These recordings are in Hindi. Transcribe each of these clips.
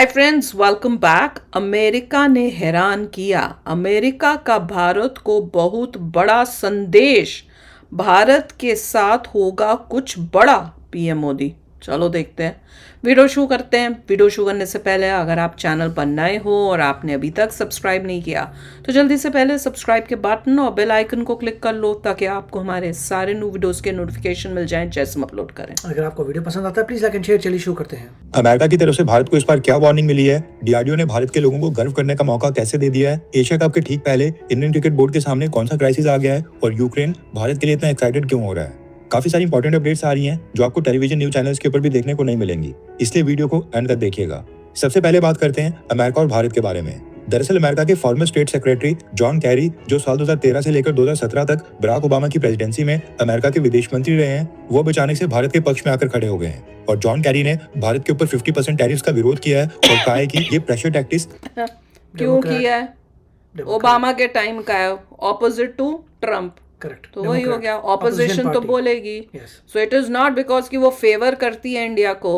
Hi friends, welcome back. America ने हैरान किया। अमेरिका का भारत को बहुत बड़ा संदेश। भारत के साथ होगा कुछ बड़ा। पीएम मोदी। चलो देखते हैं। वीडियो शुरू करते हैं। वीडियो शुरू करने से पहले अगर आप चैनल पर नए हो और आपने अभी तक सब्सक्राइब नहीं किया तो जल्दी से पहले सब्सक्राइब के बटन और बेल आइकन को क्लिक कर लो ताकि आपको हमारे सारे न्यू वीडियोस के नोटिफिकेशन मिल जाएं जैसे हम अपलोड करें। अगर आपको वीडियो पसंद आता है प्लीज लाइक एंड शेयर। चलिए शुरू करते हैं। अमेरिका की तरफ से भारत को इस बार क्या वार्निंग मिली है? डीआरडीओ ने भारत के लोगों को गर्व करने का मौका कैसे दे दिया है? एशिया कप के ठीक पहले इंडियन क्रिकेट बोर्ड के सामने कौन सा क्राइसिस आ गया है? और यूक्रेन भारत के लिए इतना एक्साइटेड क्यों हो रहा है? काफी सारी इंपॉर्टेंट अपडेट्स आ रही हैं जो आपको टेलीविजन न्यूज चैनल्स के ऊपर भी देखने को नहीं मिलेंगी, इसलिए वीडियो को एंड तक देखिएगा। सबसे पहले बात करते हैं अमेरिका और भारत के बारे में। दरअसल अमेरिका के farmer state secretary John Kerry, जो साल 2013 से लेकर 2017 तक बराक ओबामा की प्रेसिडेंसी में अमेरिका के विदेश मंत्री रहे हैं, वो अब अचानक से भारत के पक्ष में आकर खड़े हो गए हैं। और जॉन कैरी ने भारत के ऊपर 50% टैरिफ्स का विरोध किया है और कहा है कि ये प्रेशर टैक्टिस क्यों किया है? ओबामा के टाइम का है, ऑपोजिट टू ट्रम्प। करेक्ट, तो वही हो गया। ऑपोजिशन तो बोलेगी। So it is not because कि वो फेवर करती है इंडिया को,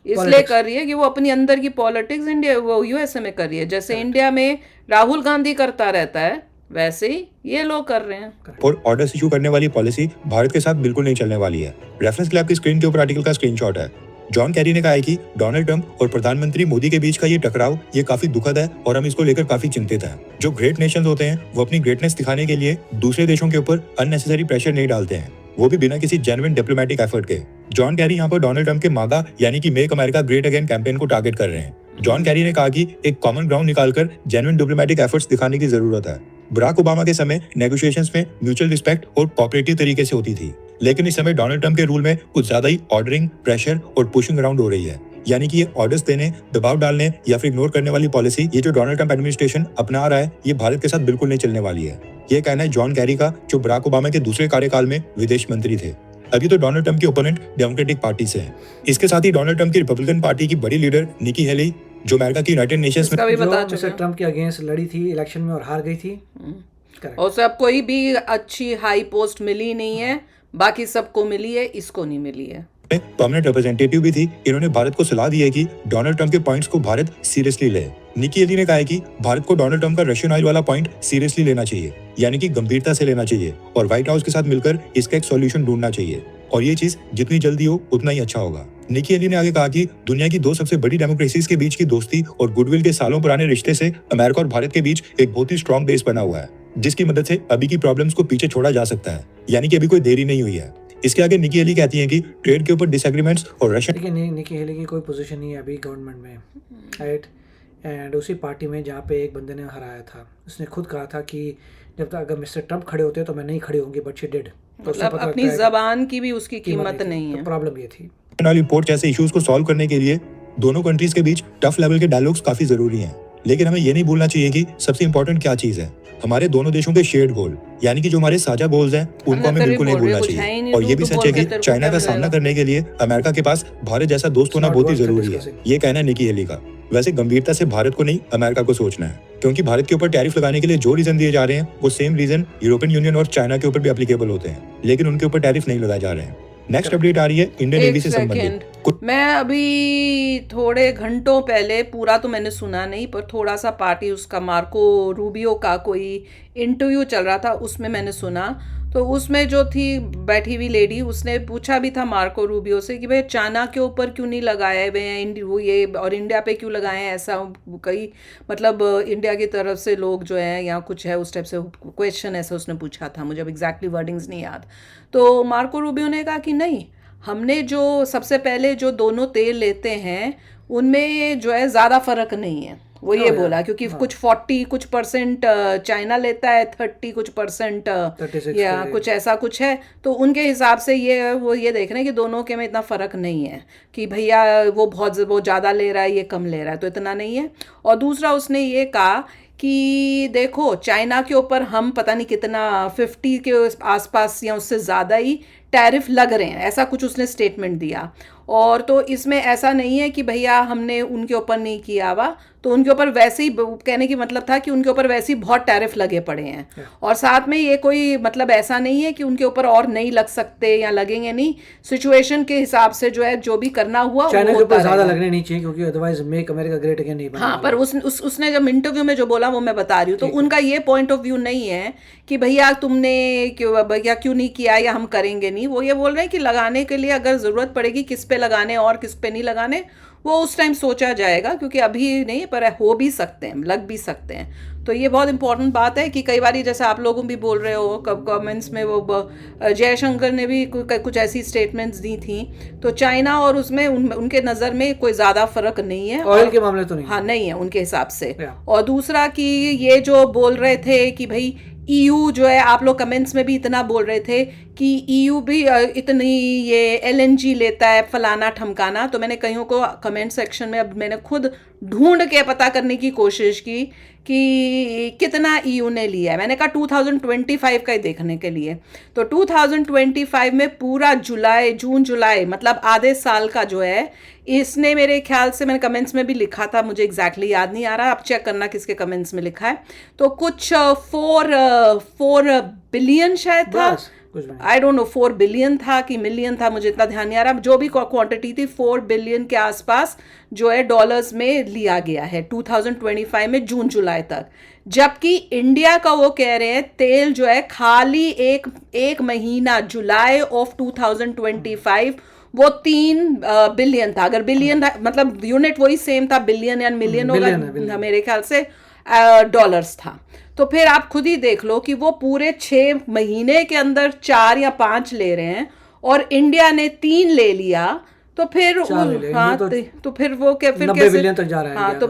इसलिए कर रही है कि वो अपनी अंदर की पॉलिटिक्स इंडिया वो यूएसए में कर रही है। जैसे इंडिया में राहुल गांधी करता रहता है वैसे ही ये लोग कर रहे हैं। और ऑर्डर्स इशू करने वाली पॉलिसी भारत के साथ बिल्कुल नहीं चलने वाली है। रेफरेंस के लिए आपकी स्क्रीन के ऊपर आर्टिकल का स्क्रीनशॉट है। जॉन कैरी ने कहा है कि डोनाल्ड ट्रंप और प्रधानमंत्री मोदी के बीच का ये टकराव ये काफी दुखद है और हम इसको लेकर काफी चिंतित हैं। जो ग्रेट नेशंस होते हैं वो अपनी ग्रेटनेस दिखाने के लिए दूसरे देशों के ऊपर अननेसेसरी प्रेशर नहीं डालते हैं, वो भी बिना किसी जेन्युइन डिप्लोमेटिक एफर्ट के। जॉन कैरी यहाँ पर डोनाल्ड ट्रंप के मागा यानी कि make America great again campaign को टारगेट कर रहे हैं। जॉन कैरी ने कहा कि एक कॉमन ग्राउंड निकालकर जेन्युइन डिप्लोमेटिक एफर्ट्स दिखाने की जरूरत है। बराक ओबामा के समय नेगोशिएशंस में म्यूचुअल रिस्पेक्ट और कोऑपरेटिव तरीके से होती थी, लेकिन इस समय डोनाल्ड ट्रंप के रूल में कुछ ज्यादा ही ऑर्डरिंग, प्रेशर और पुशिंग अराउंड हो रही है। यानी कि ये ऑर्डर्स देने, दबाव डालने या फिर इग्नोर करने वाली पॉलिसी ये जो डोनाल्ड ट्रंप एडमिनिस्ट्रेशन अपना रहा है ये भारत के साथ बिल्कुल नहीं चलने वाली है। ये कहना है जॉन कैरी का, जो बराक ओबामा के दूसरे कार्यकाल में विदेश मंत्री थे। अभी तो डोनाल्ड ट्रंप के ओपोनेंट डेमोक्रेटिक पार्टी से है। इसके साथ ही डोनाल्ड ट्रंप की रिपब्लिकन पार्टी की बड़ी लीडर निकी हेली, जो अमेरिका की यूनाइटेड नेशंस में मिस्टर ट्रंप के अगेंस्ट लड़ी थी इलेक्शन में और हार गई थी। और सब कोई भी अच्छी हाई पोस्ट मिली नहीं है, बाकी सबको मिली है, इसको नहीं मिली है। परमानेंट रिप्रेजेंटेटिव भी थी। इन्होंने भारत को सलाह दी है कि डोनाल्ड ट्रंप के पॉइंट्स को भारत सीरियसली ले। निकी हेली ने कहा है कि भारत को डोनाल्ड ट्रंप का रशियन ऑयल वाला पॉइंट सीरियसली लेना चाहिए, यानी कि गंभीरता से लेना चाहिए और व्हाइट हाउस के साथ मिलकर इसका एक सॉल्यूशन ढूंढना चाहिए, और ये चीज जितनी जल्दी हो उतना ही अच्छा होगा। निकी हेली ने आगे कहा कि दुनिया की दो सबसे बड़ी डेमोक्रेसीज के बीच की दोस्ती और गुडविल के सालों पुराने रिश्ते से अमेरिका और भारत के बीच एक बहुत ही स्ट्रॉन्ग बेस बना हुआ है, जिसकी मदद से अभी की प्रॉब्लम्स को पीछे छोड़ा जा सकता है, यानी कि अभी कोई देरी नहीं हुई है। इसके आगे निकी हेली कहती हैं कि ट्रेड के ऊपर डिसएग्रीमेंट्स और रशियन निकी हेली की कोई पोजीशन नहीं है अभी गवर्नमेंट में, राइट। एंड उसी पार्टी में जहाँ पे एक बंदे ने हराया था, उसने खुद कहा था कि जब तक अगर मिस्टर ट्रंप खड़े होते तो मैं नहीं खड़ी होंगी, बट शी डिड। तो मतलब अपनी जबान की भी उसकी कीमत नहीं है। प्रॉब्लम ये थी। रिपोर्ट जैसे इश्यूज को सॉल्व करने के लिए दोनों कंट्रीज के बीच टफ लेवल के डायलॉग्स काफी जरूरी हैं, लेकिन हमें ये नहीं भूलना चाहिए कि सबसे इंपॉर्टेंट क्या चीज है। हमारे दोनों देशों के शेयर्ड गोल, यानी कि जो हमारे साझा गोल्स हैं उनको हमें बिल्कुल नहीं भूलना चाहिए। और ये भी सच है कि चाइना का सामना करने के लिए अमेरिका के पास भारत जैसा दोस्त होना बहुत ही जरूरी है। ये कहना है निकी हेली का। वैसे गंभीरता से भारत को नहीं अमेरिका को सोचना है, क्योंकि भारत के ऊपर टैरिफ लगाने के लिए जो रीजन दिए जा रहे हैं वो सेम रीजन यूरोपियन यूनियन और चाइना के ऊपर भी एप्लीकेबल होते हैं, लेकिन उनके ऊपर टैरिफ नहीं लगाए जा रहे हैं। नेक्स्ट अपडेट आ रही है इंडियन नेवी से संबंधित। मैं अभी थोड़े घंटों पहले, पूरा तो मैंने सुना नहीं पर थोड़ा सा पार्टी उसका मार्को रूबियो का कोई इंटरव्यू चल रहा था, उसमें मैंने सुना। तो उसमें जो थी बैठी हुई लेडी, उसने पूछा भी था मार्को रूबियो से कि भाई चाइना के ऊपर क्यों नहीं लगाए हुए हैं वो ये, और इंडिया पे क्यों लगाए हैं ऐसा। कई मतलब इंडिया की तरफ से लोग जो हैं या कुछ है उस टाइप से क्वेश्चन ऐसा उसने पूछा था, मुझे अब एग्जैक्टली वर्डिंग्स नहीं याद। तो मार्को रूबियो ने कहा कि नहीं, हमने जो सबसे पहले जो दोनों तेल लेते हैं उनमें जो है ज़्यादा फर्क नहीं है, वो ये बोला, क्योंकि कुछ 40 कुछ परसेंट चाइना लेता है, 30 कुछ परसेंट या कुछ ऐसा कुछ है। तो उनके हिसाब से ये वो ये देख रहे हैं कि दोनों के में इतना फ़र्क नहीं है कि भैया वो ज़्यादा ले रहा है ये कम ले रहा है, तो इतना नहीं है। और दूसरा उसने ये कहा कि देखो चाइना के ऊपर हम पता नहीं कितना 50 के आसपास या उससे ज़्यादा ही टैरिफ लग रहे हैं, ऐसा कुछ उसने स्टेटमेंट दिया। और तो इसमें ऐसा नहीं है कि भैया हमने उनके ऊपर नहीं किया हुआ, तो उनके ऊपर वैसे ही, कहने की मतलब था कि उनके ऊपर वैसे ही बहुत टैरिफ लगे पड़े हैं। और साथ में ये कोई मतलब ऐसा नहीं है कि उनके ऊपर और नहीं लग सकते या लगेंगे नहीं, सिचुएशन के हिसाब से जो है जो भी करना हुआ चाइना वो के ऊपर होता ज़्यादा रहेगा। लगने नहीं चाहिए, क्योंकि otherwise make America great again नहीं बनेगा। हाँ, पर उसने जब इंटरव्यू में जो बोला वो मैं बता रही हूँ, तो उनका ये पॉइंट ऑफ व्यू नहीं है कि भैया तुमने भैया क्यों नहीं किया या हम करेंगे नहीं। वो ये बोल रहे हैं कि लगाने के लिए अगर ज़रूरत पड़ेगी किस पे लगाने और किस पे नहीं लगाने, वो उस टाइम सोचा जाएगा, क्योंकि अभी नहीं, पर हो भी सकते हैं, लग भी सकते हैं। तो ये बहुत इंपॉर्टेंट बात है कि कई बार जैसे आप लोगों भी बोल रहे हो कमेंट्स में, वो जयशंकर ने भी कुछ ऐसी स्टेटमेंट्स दी थी, तो चाइना और उसमें उनके नज़र में कोई ज़्यादा फर्क नहीं है। ऑयल के मामले तो नहीं। हाँ, नहीं है उनके हिसाब से। Yeah. और दूसरा कि ये जो बोल रहे थे कि भाई ईयू जो है, आप लोग कमेंट्स में भी इतना बोल रहे थे कि ईयू भी इतनी ये एलएनजी लेता है फलाना ठमकाना, तो मैंने कईयों को कमेंट सेक्शन में अब मैंने खुद ढूंढ के पता करने की कोशिश की कि कितना ईयू ने लिया है। मैंने कहा 2025 का ही देखने के लिए, तो 2025 में पूरा जून जुलाई मतलब आधे साल का जो है, इसने मेरे ख्याल से, मैंने कमेंट्स में भी लिखा था, मुझे एग्जैक्टली याद नहीं आ रहा, आप चेक करना किसके कमेंट्स में लिखा है, तो कुछ 4 बिलियन शायद था, आई डोंट नो 4 बिलियन था कि मिलियन था, मुझे इतना ध्यान नहीं आ रहा, जो भी क्वांटिटी थी 4 बिलियन के आसपास जो है डॉलर्स में लिया गया है 2025 में जून जुलाई तक। जबकि इंडिया का वो कह रहे हैं तेल जो है खाली एक महीना जुलाई ऑफ 2025 वो 3 बिलियन था। अगर बिलियन मतलब यूनिट वही सेम था, बिलियन या मिलियन होगा मेरे ख्याल से, डॉलर्स था। तो फिर आप खुद ही देख लो कि वो पूरे 6 महीने के अंदर 4 या 5 ले रहे हैं और इंडिया ने 3 ले लिया, तो फिर हाँ, तो फिर वो क्या, फिर 90 बिलियन तक जा रहा है। हाँ, तो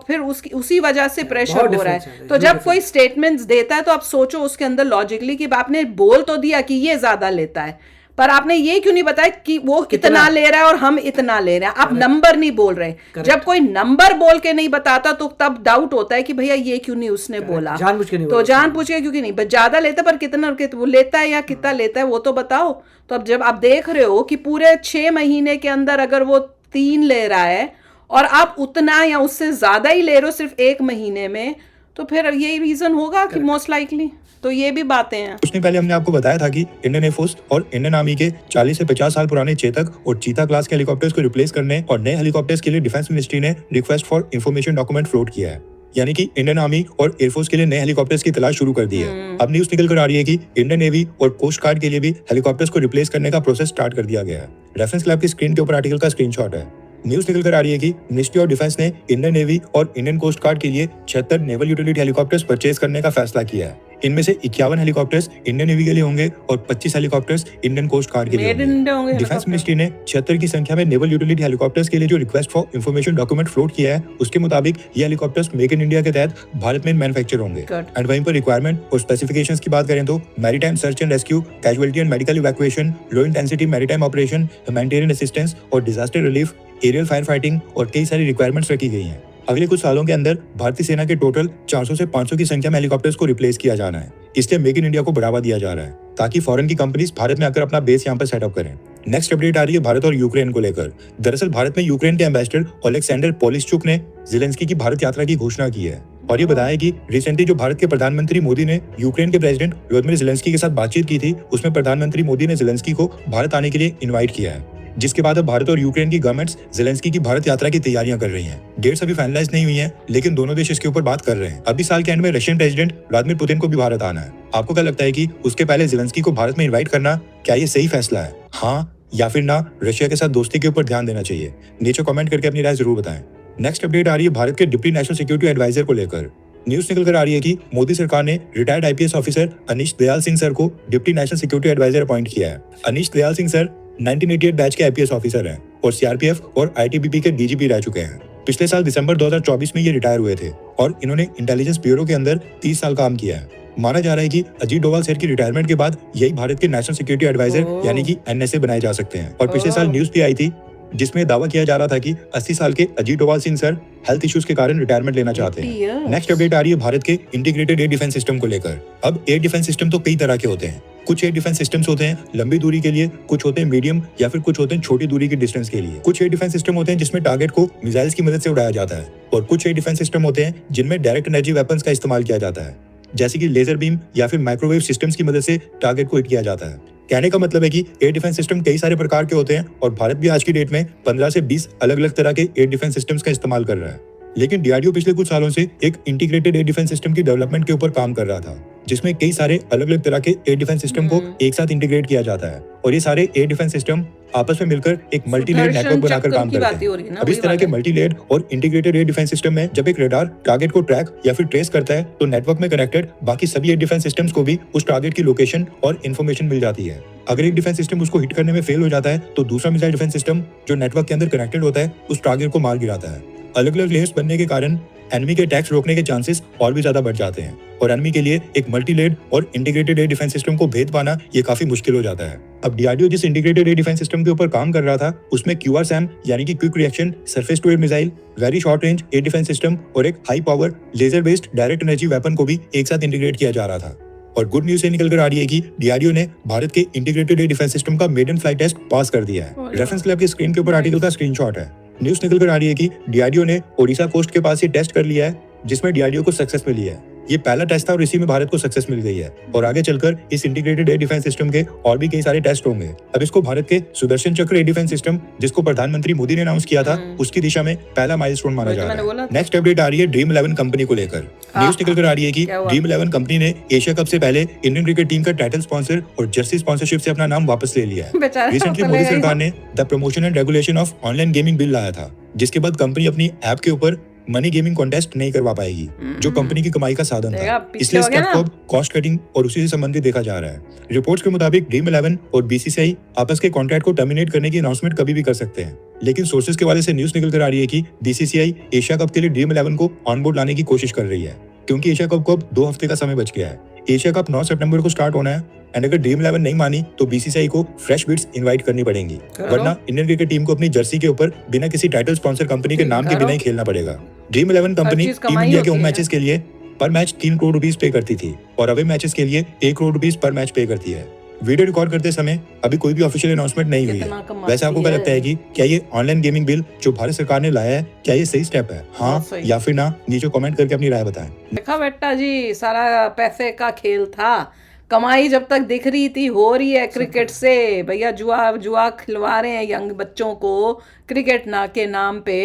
फिर उसी वजह से प्रेशर हो रहा है। तो जब कोई स्टेटमेंट्स देता है तो आप सोचो उसके अंदर लॉजिकली कि आपने बोल तो दिया कि ये ज्यादा लेता है, पर आपने ये क्यों नहीं बताया कि वो कितना ले रहा है और हम इतना ले रहे हैं। आप नंबर नहीं बोल रहे। जब कोई नंबर बोल के नहीं बताता तो तब डाउट होता है कि भैया ये क्यों नहीं उसने बोला, जानबूझ के नहीं तो जानबूझ के क्योंकि नहीं, ज्यादा लेता, पर कितना वो लेता है या कितना लेता है वो तो बताओ। तो अब जब आप देख रहे हो कि पूरे 6 महीने के अंदर अगर वो 3 ले रहा है और आप उतना या उससे ज्यादा ही ले रहे हो सिर्फ 1 महीने में, तो फिर यही रीजन होगा कि मोस्ट लाइकली। तो ये भी बातें हैं। कुछ दिन पहले हमने आपको बताया था कि इंडियन एयरफोर्स और इंडियन आर्मी के 40 से 50 साल पुराने चेतक और चीता क्लास के हेलीकॉप्टर्स को रिप्लेस करने और नए हेलीकॉप्टर्स के लिए डिफेंस मिनिस्ट्री ने request for information document float किया है। यानी कि इंडियन आर्मी और एयरफोर्स के लिए नए हेलीकॉप्टर्स की तलाश शुरू कर दी है। अब न्यूज निकल कर आ रही है कि इंडियन नेवी और कोस्ट गार्ड के लिए भी हेलीकॉप्टर्स को रिप्लेस करने का प्रोसेस स्टार्ट कर दिया गया है। रेफरेंस क्लब की स्क्रीन के ऊपर आर्टिकल का स्क्रीनशॉट है। न्यूज निकल कर आ रही है कि मिनिस्ट्री ऑफ डिफेंस ने इंडियन नेवी और इंडियन कोस्ट गार्ड के लिए 76 नेवल यूटिलिटी हेलीकॉप्टर्स परचेज करने का फैसला किया है। इनमें से 51 हेलीकॉप्टर्स इंडियन नेवी के लिए होंगे और 25 हेलीकॉप्टर्स इंडियन कोस्ट गार्ड के लिए होंगे। डिफेंस मिनिस्ट्री ने 76 की संख्या में नेवल यूटिलिटी हेलीकॉप्टर्स के लिए जो request for information document float किया है, उसके मुताबिक ये हेलीकॉप्टर्स मेक इन इंडिया के तहत भारत में मैन्युफैक्चर होंगे। एंड वहीं पर रिक्वायरमेंट और स्पेसिफिकेशंस की बात करें तो maritime search and rescue, casualty and medical evacuation, low intensity maritime operation, humanitarian assistance और disaster relief, aerial fire fighting और कई सारी रिक्वायरमेंट्स रखी गई हैं। अगले कुछ सालों के अंदर भारतीय सेना के टोटल 400 से 500 की संख्या में हेलीकॉप्टर्स को रिप्लेस किया जाना है। इसलिए मेक इन इंडिया को बढ़ावा दिया जा रहा है ताकि फॉरेन की कंपनीज भारत में आकर अपना बेस यहाँ पर सेटअप करें। नेक्स्ट अपडेट आ रही है भारत और यूक्रेन को लेकर। दरअसल भारत में यूक्रेन के एम्बेसडर ओलेक्सेंडर पोलिशचुक ने ज़ेलेंस्की की भारत यात्रा की घोषणा की है और ये बताया कि रिसेंटली जो भारत के प्रधानमंत्री मोदी ने यूक्रेन के प्रेसिडेंट व्लादिमीर ज़ेलेंस्की के साथ बातचीत की थी, उसमें प्रधानमंत्री मोदी ने ज़ेलेंस्की को भारत आने के लिए इन्वाइट किया है, जिसके बाद अब भारत और यूक्रेन की गवर्नमेंट्स ज़ेलेंस्की की भारत यात्रा की तैयारियां कर रही हैं। डेट्स अभी फाइनलाइज नहीं हुई हैं, लेकिन दोनों देश इसके ऊपर बात कर रहे हैं। अभी साल के एंड में रशियन प्रेसिडेंट व्लादिमीर पुतिन को भी भारत आना है। आपको क्या लगता है कि उसके पहले ज़ेलेंस्की को भारत में इन्वाइट करना क्या ये सही फैसला है? हाँ या फिर ना, रशिया के साथ दोस्ती के ऊपर ध्यान देना चाहिए? नीचे कमेंट करके अपनी राय जरूर बताएं। नेक्स्ट अपडेट आ रही है भारत के डिप्टी नेशनल सिक्योरिटी एडवाइजर को लेकर। न्यूज निकल कर आ रही है कि मोदी सरकार ने retired IPS officer Anish Dayal Singh sir को deputy national security advisor appoint किया है। अनीश दयाल सिंह सर 1988 बैच के आईपीएस ऑफिसर हैं और सीआरपीएफ और आईटीबीपी के डीजीपी रह चुके हैं। पिछले साल दिसंबर 2024 में ये रिटायर हुए थे और इन्होंने इंटेलिजेंस ब्यूरो के अंदर 30 साल काम किया है। माना जा रहा है कि अजीत डोभाल सर की रिटायरमेंट के बाद यही भारत के नेशनल सिक्योरिटी एडवाइजर यानी कि एनएसए बनाए जा सकते हैं। और पिछले साल न्यूज भी आई थी जिसमें दावा किया जा रहा था कि 80 साल के Ajit Doval Singh sir health issues के कारण रिटायरमेंट लेना चाहते हैं। नेक्स्ट अपडेट आ रही है भारत के इंटीग्रेटेड एयर डिफेंस सिस्टम को लेकर। अब एयर डिफेंस सिस्टम तो कई तरह के होते हैं, कुछ एयर डिफेंस सिस्टम्स होते हैं लंबी दूरी के लिए, कुछ होते हैं मीडियम या फिर कुछ होते हैं छोटी दूरी की डिस्टेंस के लिए। कुछ एयर डिफेंस सिस्टम होते हैं जिसमें टारगेट को मिसाइल्स की मदद से उड़ाया जाता है और कुछ एयर डिफेंस सिस्टम होते हैं जिनमें डायरेक्ट एनर्जी वेपन्स का इस्तेमाल किया जाता है, जैसे कि लेजर बीम या फिर माइक्रोवेव सिस्टम्स की मदद से टारगेट को हिट किया जाता है। कहने का मतलब है कि एयर डिफेंस सिस्टम कई सारे प्रकार के होते हैं और भारत भी आज की डेट में 15 से 20 अलग अलग तरह के एयर डिफेंस सिस्टम्स का इस्तेमाल कर रहा है। लेकिन डीआरडीओ पिछले कुछ सालों से एक इंटीग्रेटेड एयर डिफेंस सिस्टम की डेवलपमेंट के ऊपर काम कर रहा था, जिसमें कई सारे अलग अलग तरह के एयर डिफेंस सिस्टम को एक साथ इंटीग्रेट किया जाता है और ये सारे एयर डिफेंस सिस्टम आपस में मिलकर एक मल्टी लेयर नेटवर्क बनाकर काम करते हैं। अब इस तरह के मल्टी लेयर और इंटीग्रेटेड एयर डिफेंस सिस्टम में जब एक रेडार टारगेट को ट्रैक या फिर ट्रेस करता है तो नेटवर्क में कनेक्टेड बाकी सभी एयर डिफेंस सिस्टम्स को भी उस टारगेट की लोकेशन और इन्फॉर्मेशन मिल जाती है। अगर एक डिफेंस सिस्टम उसको हिट करने में फेल हो जाता है तो दूसरा मिसाइल डिफेंस सिस्टम जो नेटवर्क के अंदर कनेक्टेड होता है उस टारगेट को मार गिराता है। अलग अलग लेयर्स बनने के कारण एनिमी के अटैक्स रोकने के चांसेस और भी ज्यादा बढ़ जाते हैं और एनिमी के लिए एक मल्टी लेयर्ड और इंटीग्रेटेड एयर डिफेंस सिस्टम को भेद पाना ये काफी मुश्किल हो जाता है। अब डीआरडीओ जिस इंटीग्रेटेड एयर डिफेंस सिस्टम के ऊपर काम कर रहा था उसमें QRSAM यानी कि quick reaction surface to air missile, very short range air defence system और एक high power laser based direct energy weapon को भी एक साथ इंटीग्रेट किया जा रहा था। और गुड न्यूज से निकल कर आ रही है कि डीआरडीओ ने भारत के इंटीग्रेटेड एयर डिफेंस सिस्टम का मेडन फ्लाइट टेस्ट पास कर दिया है। रेफरेंस क्लब की स्क्रीन के ऊपर आर्टिकल का स्क्रीनशॉट है। न्यूज निकल कर आ रही है कि डीआरडीओ ने ओडिशा कोस्ट के पास ये टेस्ट कर लिया है जिसमें डीआरडीओ को सक्सेस मिली है। ये पहला टेस्ट था और इसी में भारत को सक्सेस मिल गई है और आगे चलकर इस इंटीग्रेटेड एयर डिफेंस सिस्टम के और भी कई सारे टेस्ट होंगे। अब इसको भारत के सुदर्शन चक्र एयर डिफेंस सिस्टम जिसको प्रधानमंत्री मोदी ने अनाउंस किया था उसकी दिशा में पहला माइलस्टोन माना जा रहा है। नेक्स्ट अपडेट आ रही है ड्रीम 11 कंपनी को लेकर। न्यूज निकल कर आ रही है कि ड्रीम 11 कंपनी ने एशिया कप से पहले इंडियन क्रिकेट टीम का टाइटल स्पॉन्सर और जर्सी स्पॉन्सरशिप से अपना नाम वापस ले लिया है। रिसेंटली मोदी सरकार ने the promotion and regulation of online gaming bill लाया था, जिसके बाद कंपनी अपनी ऐप के ऊपर मनी गेमिंग कॉन्टेस्ट नहीं करवा पाएगी जो कंपनी की कमाई का साधन था। इसलिए स्टेप को कॉस्ट कटिंग और उसी से संबंधित देखा जा रहा है। रिपोर्ट्स के मुताबिक ड्रीम 11 और बीसीसीआई आपस के कॉन्ट्रैक्ट को टर्मिनेट करने की अनाउंसमेंट कभी भी कर सकते हैं, लेकिन सोर्सेज के वाले से न्यूज निकल कर आ रही है कि बीसीसीआई एशिया कप के लिए ड्रीम 11 को ऑन बोर्ड लाने की कोशिश कर रही है, क्योंकि एशिया कप को अब 2 हफ्ते का समय बच गया है। एशिया कप 9 सितंबर को स्टार्ट होना है एंड अगर ड्रीम 11 नहीं मानी तो बीसीसीआई को फ्रेश बिड्स इनवाइट करनी पड़ेंगी, वरना इंडियन क्रिकेट टीम को अपनी जर्सी के ऊपर बिना किसी टाइटल स्पॉन्सर कंपनी के नाम के बिना ही खेलना पड़ेगा। ड्रीम 11 कंपनी टीम इंडिया के होम मैचेस के लिए पर मैच 3 करोड़ रुपीस पे करती थी और अवे मैचेस के लिए 1 करोड़ रुपीस पर मैच पे करती है। वीडियो रिकॉर्ड करते समय अभी कोई भी ऑफिशियल अनाउंसमेंट नहीं हुई है। वैसे आपको क्या लगता है कि क्या ये ऑनलाइन गेमिंग बिल जो भारत सरकार ने लाया है क्या ये सही स्टेप है? हाँ या फिर ना, नीचे कमेंट करके अपनी राय बताएं। देखा बेटा जी, सारा पैसे का खेल था। कमाई जब तक दिख रही थी हो रही है क्रिकेट से। भैया जुआ खिलवा रहे हैं यंग बच्चों को क्रिकेट ना के नाम पे,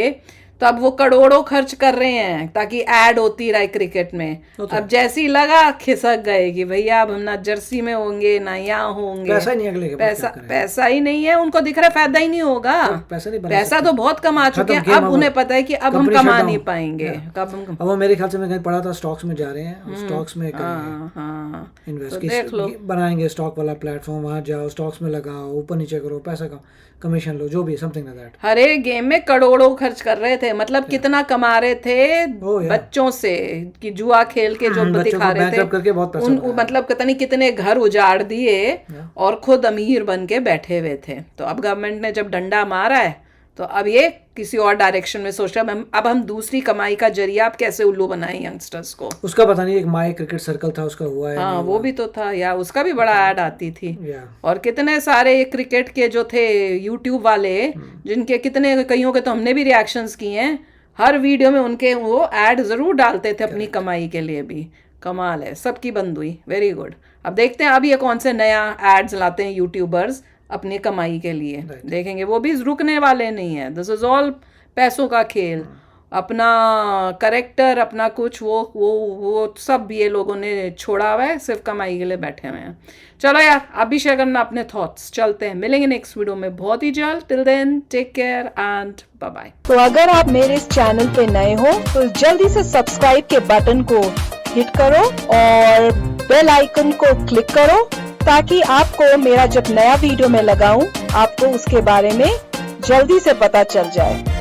तो अब वो करोड़ों खर्च कर रहे हैं ताकि ऐड होती रहे क्रिकेट में। अब जैसे ही लगा खिसक गए कि भैया अब हम ना जर्सी में होंगे ना यहाँ होंगे, पैसा ही नहीं अगले के पास, पैसा ही नहीं है। उनको दिख रहा है फायदा ही नहीं होगा, पैसा तो बहुत कमा चुके हैं। अब उन्हें पता है कि अब हम कमा नहीं पाएंगे। अब वो मेरे ख्याल से मैं कहीं पढ़ा था स्टॉक्स में जा रहे हैं, स्टॉक्स में इन्वेस्ट बनाएंगे, स्टॉक वाला प्लेटफॉर्म, वहां जाओ स्टॉक्स में लगाओ, ऊपर नीचे करो, पैसा का कमीशन लो, जो भी समथिंग लाइक दैट। हर एक गेम में करोड़ों खर्च कर रहे थे। मतलब कितना कमा रहे थे बच्चों से कि जुआ खेल के जो दिखा रहे थे उनको, मतलब पता नहीं कितने घर उजाड़ दिए और खुद अमीर बन के बैठे हुए थे। तो अब गवर्नमेंट ने जब डंडा मारा है तो अब ये किसी और डायरेक्शन में सोच रहे हैं अब हम दूसरी कमाई का जरिया अब कैसे उल्लू बनाएं यंगस्टर्स को। उसका पता नहीं, एक माई क्रिकेट सर्कल था उसका हुआ है। हाँ वो भी तो था यार, उसका भी बड़ा ऐड आती थी। और कितने सारे क्रिकेट के जो थे यूट्यूब वाले जिनके कितने कईयों के तो हमने भी रिएक्शंस किए हैं, हर वीडियो में उनके वो ऐड जरूर डालते थे अपनी कमाई के लिए भी। कमाल है, सबकी बंद हुई। Very good. अब देखते हैं अब ये कौन से नया एड्स लाते हैं यूट्यूबर्स अपनी कमाई के लिए। देखेंगे, वो भी रुकने वाले नहीं है। दिस इज ऑल पैसों का खेल। अपना करेक्टर अपना कुछ वो सब ये लोगों ने छोड़ा हुआ है, सिर्फ कमाई के लिए बैठे हुए हैं। चलो यार, आप भी शेयर करना अपने थॉट्स। चलते हैं, मिलेंगे नेक्स्ट वीडियो में बहुत ही जल्द। Till then take care and bye bye. तो अगर आप मेरे इस चैनल पे नए हो तो जल्दी से सब्सक्राइब के बटन को हिट करो और बेल आइकन को क्लिक करो ताकि आपको मेरा जब नया वीडियो मैं लगाऊं आपको उसके बारे में जल्दी से पता चल जाए।